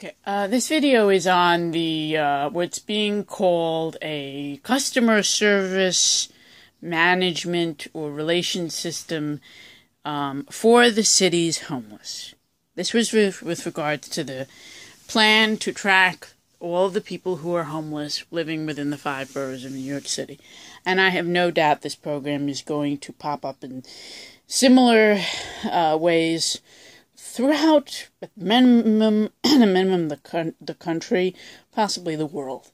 Okay, this video is on the what's being called a customer service management or relation system for the city's homeless. This was with regards to the plan to track all of the people who are homeless living within the 5 boroughs of New York City. And I have no doubt this program is going to pop up in similar ways throughout, at minimum, the country, possibly the world.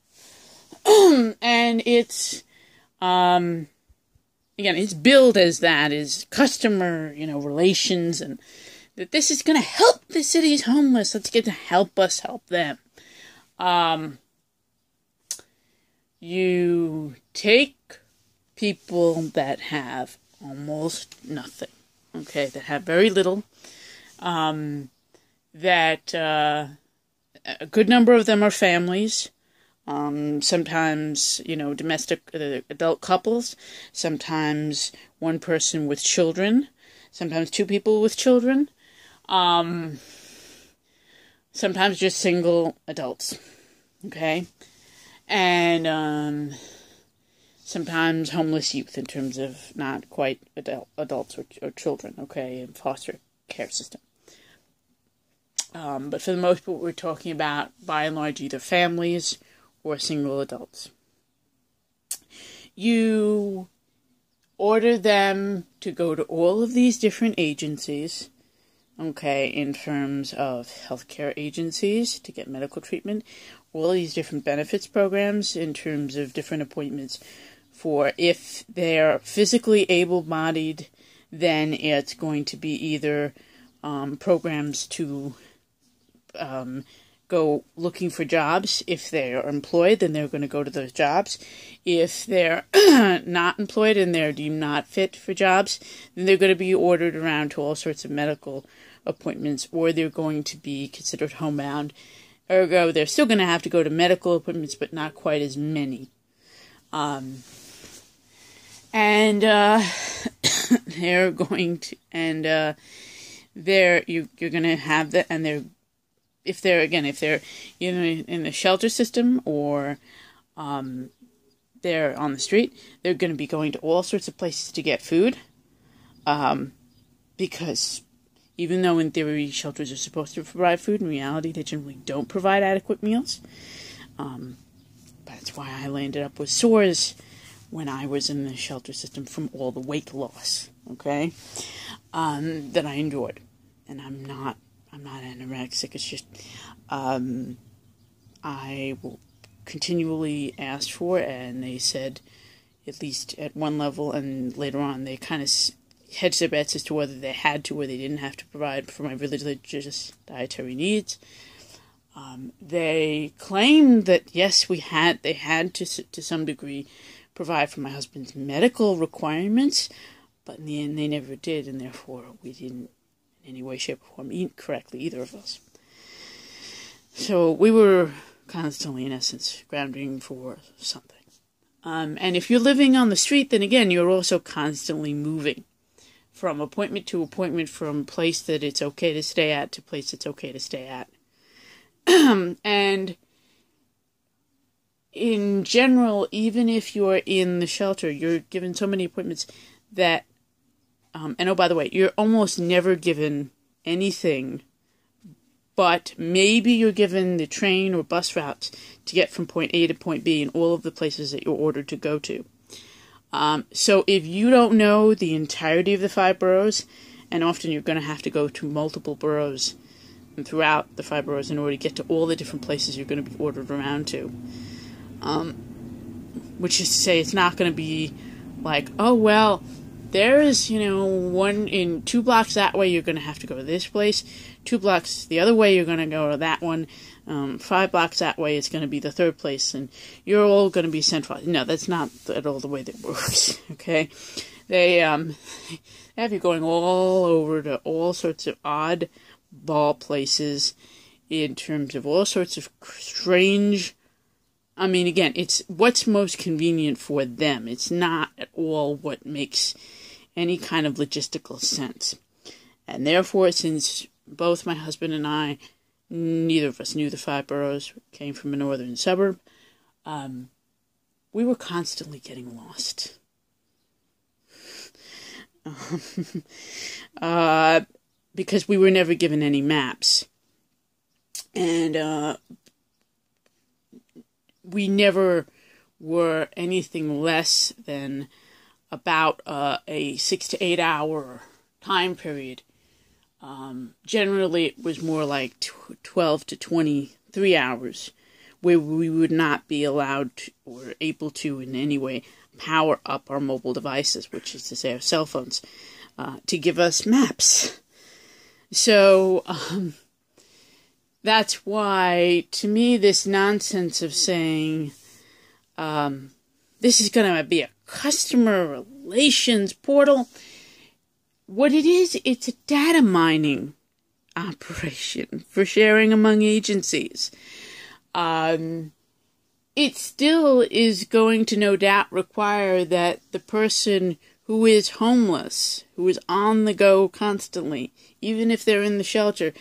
And it's, again, it's billed as that, is customer, relations, and that this is going to help the city's homeless. Let's get to help us help them. You take people that have almost nothing, okay, that have very little, that a good number of them are families, sometimes, domestic adult couples, sometimes one person with children, sometimes 2 people with children, sometimes just single adults, okay, and sometimes homeless youth in terms of not quite adults or children, okay, in foster care system. But for the most part, we're talking about, by and large, either families or single adults. You order them to go to all of these different agencies, okay, in terms of healthcare agencies to get medical treatment, all these different benefits programs in terms of different appointments for if they're physically able-bodied, then it's going to be either programs to go looking for jobs. If they're employed, then they're going to go to those jobs. If they're not employed and they're deemed not fit for jobs, then they're going to be ordered around to all sorts of medical appointments, or they're going to be considered homebound. Ergo, they're still going to have to go to medical appointments, but not quite as many. They're going to, and you're going to have that, and if they're in the shelter system or they're on the street, they're going to be going to all sorts of places to get food, because even though in theory shelters are supposed to provide food, in reality they generally don't provide adequate meals. That's why I landed up with sores when I was in the shelter system from all the weight loss, okay, that I endured. And I'm not anorexic. It's just, I continually asked for it, and they said, at least at one level, and later on, they kind of hedged their bets as to whether they had to or they didn't have to provide for my religious dietary needs. They claimed that, yes, they had to some degree provide for my husband's medical requirements, but in the end, they never did, and therefore, we didn't in any way, shape, or form eat correctly, either of us. So we were constantly, in essence, scrounging for something. And if you're living on the street, then again, you're also constantly moving from appointment to appointment, from place that it's okay to stay at to place it's okay to stay at. And in general, even if you're in the shelter, you're given so many appointments that and oh, by the way, you're almost never given anything, but maybe you're given the train or bus routes to get from point A to point B in all of the places that you're ordered to go to. So if you don't know the entirety of the 5 boroughs, and often you're going to have to go to multiple boroughs and throughout the 5 boroughs in order to get to all the different places you're going to be ordered around to. Which is to say, it's not going to be like, oh, well, there is, one in 2 blocks that way, you're going to have to go to this place. 2 blocks the other way, you're going to go to that one. 5 blocks that way, it's going to be the 3rd place, and you're all going to be centralized. No, that's not at all the way that works, okay? They have you going all over to all sorts of odd ball places in terms of all sorts of strange. I mean, again, it's what's most convenient for them. It's not at all what makes any kind of logistical sense. And therefore, since both my husband and I neither of us knew the 5 boroughs, came from a northern suburb. We were constantly getting lost. Because we were never given any maps. And we never were anything less than about a 6 to 8 hour time period. Generally, it was more like 12 to 23 hours where we would not be allowed to, or able to in any way power up our mobile devices, which is to say our cell phones, to give us maps. So that's why, to me, this nonsense of saying this is going to be a customer relations portal, what it is, it's a data mining operation for sharing among agencies. It still is going to no doubt require that the person who is homeless, who is on the go constantly, even if they're in the shelter,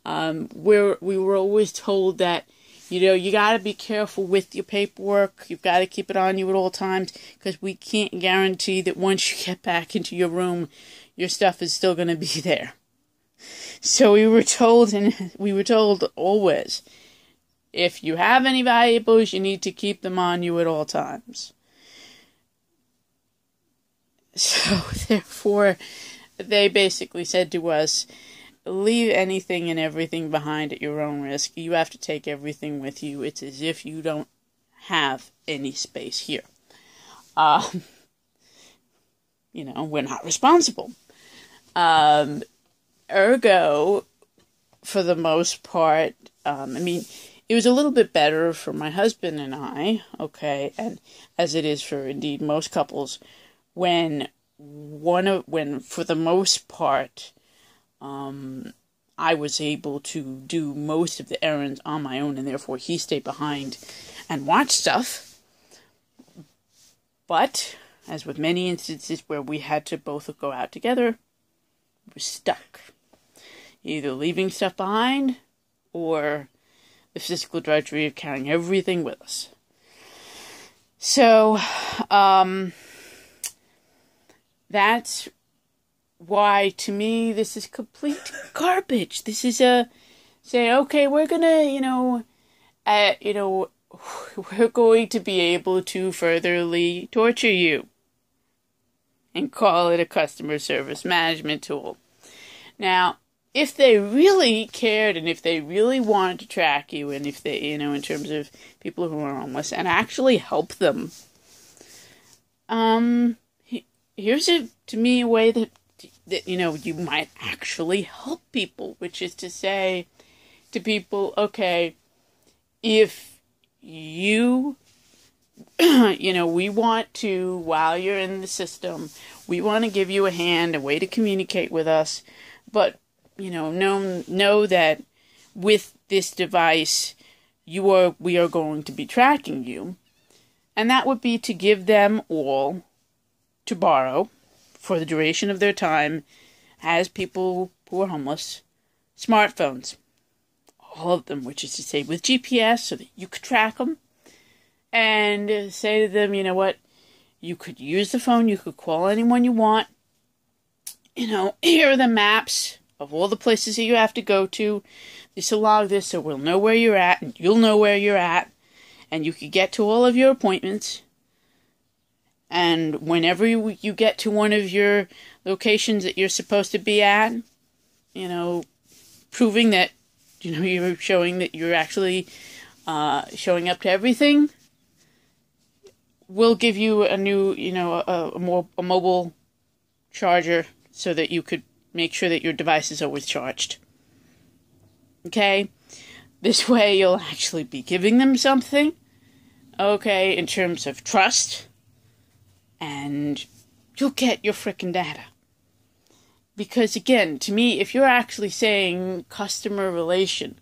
we were always told that, you got to be careful with your paperwork. You've got to keep it on you at all times, because we can't guarantee that once you get back into your room, your stuff is still going to be there. So we were told always, if you have any valuables, you need to keep them on you at all times. So therefore, they basically said to us, leave anything and everything behind at your own risk. You have to take everything with you. It's as if you don't have any space here. We're not responsible. Ergo, for the most part, it was a little bit better for my husband and I, okay, and as it is for indeed most couples, when for the most part, I was able to do most of the errands on my own, and therefore he stayed behind and watched stuff. But, as with many instances where we had to both go out together, we were stuck. Either leaving stuff behind, or the physical drudgery of carrying everything with us. So, that's why, to me, this is complete garbage. This is okay, we're gonna, we're going to be able to furtherly torture you and call it a customer service management tool. Now, if they really cared and if they really wanted to track you, and if they, in terms of people who are homeless, and actually help them, here's to me a way that you might actually help people, which is to say to people, okay, if you, we want to, while you're in the system, we want to give you a hand, a way to communicate with us, but, know that with this device, we are going to be tracking you, and that would be to give them all to borrow, for the duration of their time as people who are homeless, smartphones. All of them, which is to say with GPS, so that you could track them. And say to them, you know what, you could use the phone, you could call anyone you want. Here are the maps of all the places that you have to go to. This will log this, so we'll know where you're at, and you'll know where you're at. And you could get to all of your appointments. And whenever you get to one of your locations that you're supposed to be at, proving that, you're showing that you're actually showing up to everything, we'll give you a new, a mobile charger so that you could make sure that your device is always charged. Okay? This way you'll actually be giving them something, okay, in terms of trust. And you'll get your frickin' data. Because again, to me, if you're actually saying customer relation,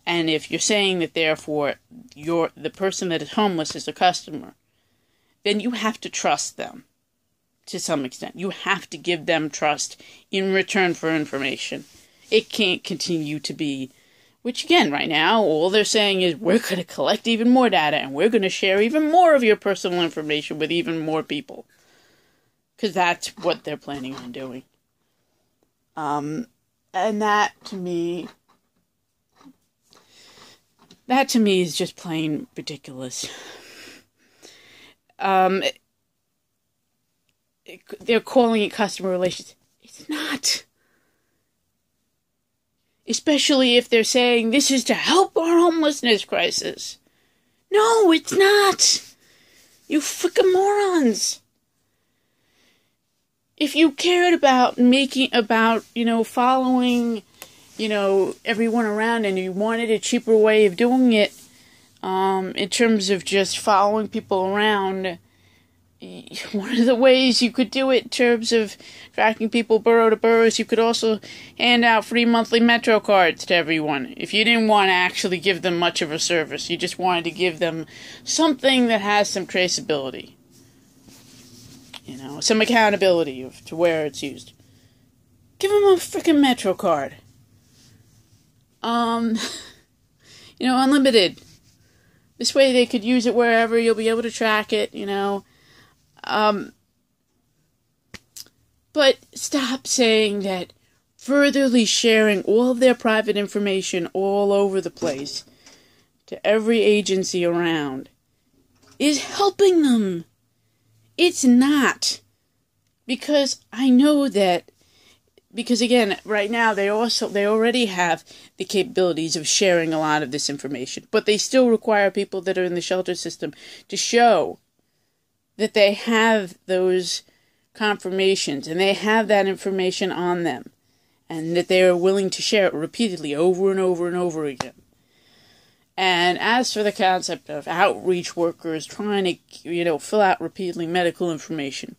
and if you're saying that therefore the person that is homeless is a customer, then you have to trust them to some extent. You have to give them trust in return for information. It can't continue to be Which, again, right now, all they're saying is, we're going to collect even more data, and we're going to share even more of your personal information with even more people. Because that's what they're planning on doing. And that to me is just plain ridiculous. They're calling it customer relations. It's not. Especially if they're saying this is to help our homelessness crisis. No, it's not. You frickin' morons. If you cared about following, everyone around, and you wanted a cheaper way of doing it, in terms of just following people around, one of the ways you could do it in terms of tracking people borough to boroughs, you could also hand out free monthly Metro cards to everyone. If you didn't want to actually give them much of a service, you just wanted to give them something that has some traceability. Some accountability to where it's used. Give them a freaking Metro card. Unlimited. This way they could use it wherever, you'll be able to track it, But stop saying that furtherly sharing all of their private information all over the place to every agency around is helping them. It's not. Because I know that, again, right now they already have the capabilities of sharing a lot of this information, but they still require people that are in the shelter system to show that they have those confirmations and they have that information on them and that they are willing to share it repeatedly over and over and over again. And as for the concept of outreach workers trying to, fill out repeatedly medical information,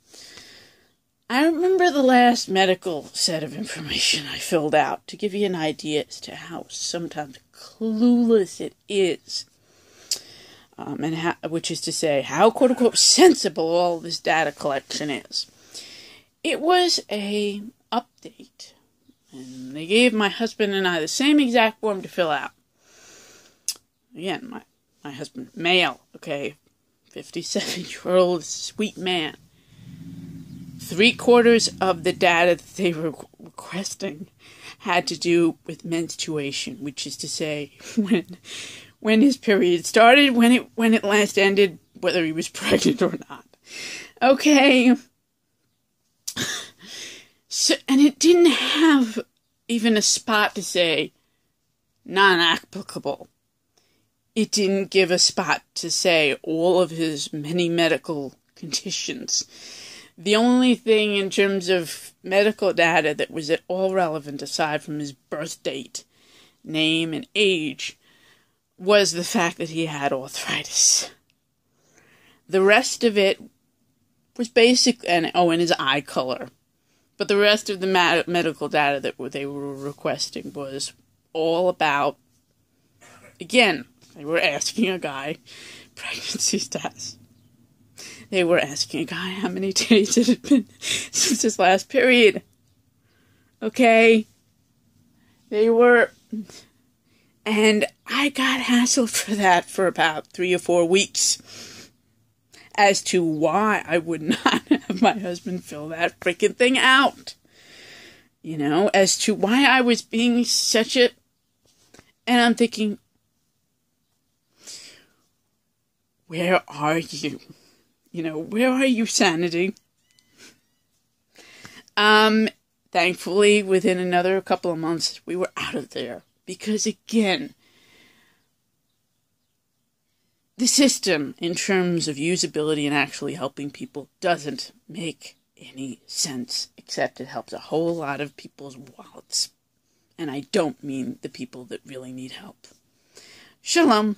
I remember the last medical set of information I filled out to give you an idea as to how sometimes clueless it is. Which is to say, how quote-unquote sensible all this data collection is. It was a update, and they gave my husband and I the same exact form to fill out. Again, my husband, male, 57-year-old sweet man. 3/4 of the data that they were requesting had to do with menstruation, which is to say, when his period started, when it last ended, whether he was pregnant or not. Okay. So, and it didn't have even a spot to say non-applicable. It didn't give a spot to say all of his many medical conditions. The only thing in terms of medical data that was at all relevant, aside from his birth date, name, and age, was the fact that he had arthritis. The rest of it was basic, and his eye color. But the rest of the medical data that they were requesting was all about, again, they were asking a guy pregnancy status. They were asking a guy how many days it had been since his last period. Okay? And I got hassled for that for about 3 or 4 weeks. As to why I would not have my husband fill that freaking thing out. As to why I was being such a... And I'm thinking, where are you? Where are you, sanity? Thankfully, within another couple of months, we were out of there. Because, again, the system, in terms of usability and actually helping people, doesn't make any sense, except it helps a whole lot of people's wallets. And I don't mean the people that really need help. Shalom.